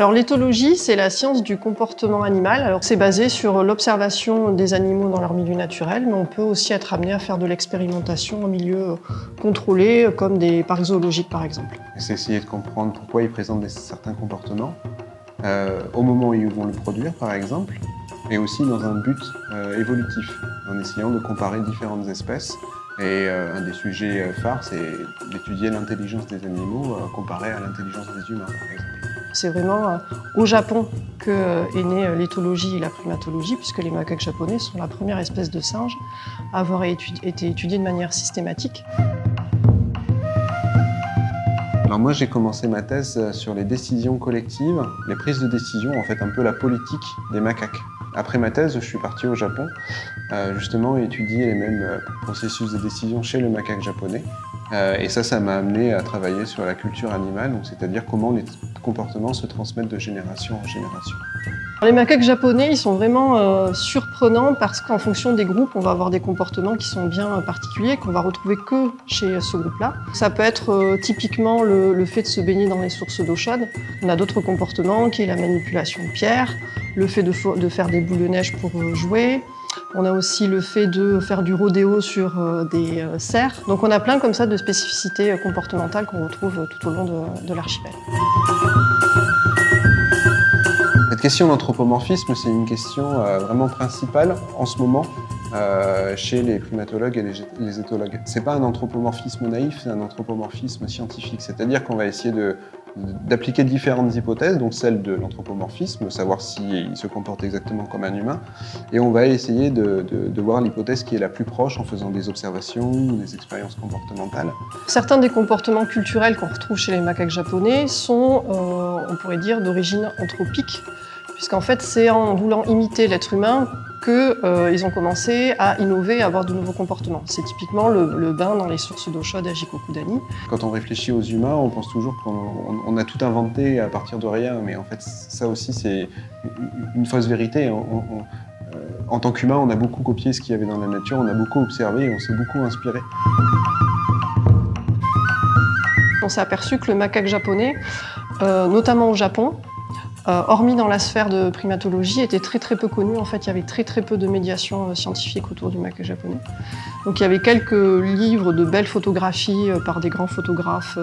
Alors l'éthologie, c'est la science du comportement animal. Alors c'est basé sur l'observation des animaux dans leur milieu naturel, mais on peut aussi être amené à faire de l'expérimentation en milieu contrôlé, comme des parcs zoologiques par exemple. C'est essayer de comprendre pourquoi ils présentent certains comportements au moment où ils vont le produire par exemple, et aussi dans un but évolutif, en essayant de comparer différentes espèces. Et un des sujets phares, c'est d'étudier l'intelligence des animaux comparée à l'intelligence des humains par exemple. C'est vraiment au Japon qu'est née l'éthologie et la primatologie, puisque les macaques japonais sont la première espèce de singe à avoir été étudiée de manière systématique. Alors moi j'ai commencé ma thèse sur les décisions collectives, les prises de décision, en fait un peu la politique des macaques. Après ma thèse, je suis parti au Japon, justement étudier les mêmes processus de décision chez le macaque japonais. Et ça m'a amené à travailler sur la culture animale, donc c'est-à-dire comment les comportements se transmettent de génération en génération. Les macaques japonais, ils sont vraiment surprenants parce qu'en fonction des groupes, on va avoir des comportements qui sont bien particuliers, qu'on va retrouver que chez ce groupe-là. Ça peut être typiquement le fait de se baigner dans les sources d'eau chaude. On a d'autres comportements qui est la manipulation de pierres, le fait de faire des boules de neige pour jouer. On a aussi le fait de faire du rodéo sur des cerfs. Donc on a plein comme ça de spécificités comportementales qu'on retrouve tout au long de l'archipel. Cette question d'anthropomorphisme, c'est une question vraiment principale en ce moment chez les primatologues et les éthologues. C'est pas un anthropomorphisme naïf, c'est un anthropomorphisme scientifique. C'est-à-dire qu'on va essayer d'appliquer différentes hypothèses, donc celle de l'anthropomorphisme, savoir s'il se comporte exactement comme un humain, et on va essayer de voir l'hypothèse qui est la plus proche en faisant des observations ou des expériences comportementales. Certains des comportements culturels qu'on retrouve chez les macaques japonais sont, on pourrait dire, d'origine anthropique, puisqu'en fait c'est en voulant imiter l'être humain qu'ils ont commencé à innover, à avoir de nouveaux comportements. C'est typiquement le bain dans les sources d'eau chaude à Jikokudani. Quand on réfléchit aux humains, on pense toujours qu'on a tout inventé à partir de rien, mais en fait ça aussi c'est une fausse vérité. En tant qu'humain, on a beaucoup copié ce qu'il y avait dans la nature, on a beaucoup observé et on s'est beaucoup inspiré. On s'est aperçu que le macaque japonais, notamment au Japon, hormis dans la sphère de primatologie, était très peu connu. En fait, il y avait très peu de médiation scientifique autour du macaque japonais. Donc il y avait quelques livres de belles photographies par des grands photographes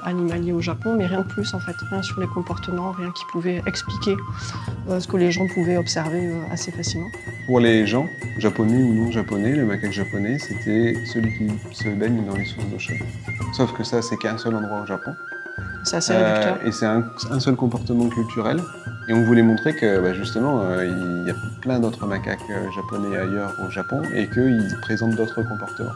animaliers au Japon, mais rien de plus en fait, rien sur les comportements, rien qui pouvait expliquer ce que les gens pouvaient observer assez facilement. Pour les gens, japonais ou non japonais, le macaque japonais, c'était celui qui se baigne dans les sources d'eau chaude. Sauf que ça, c'est qu'à un seul endroit au Japon. C'est assez réducteur. Et c'est un seul comportement culturel. Et on voulait montrer que justement, il y a plein d'autres macaques japonais ailleurs au Japon et qu'ils présentent d'autres comportements.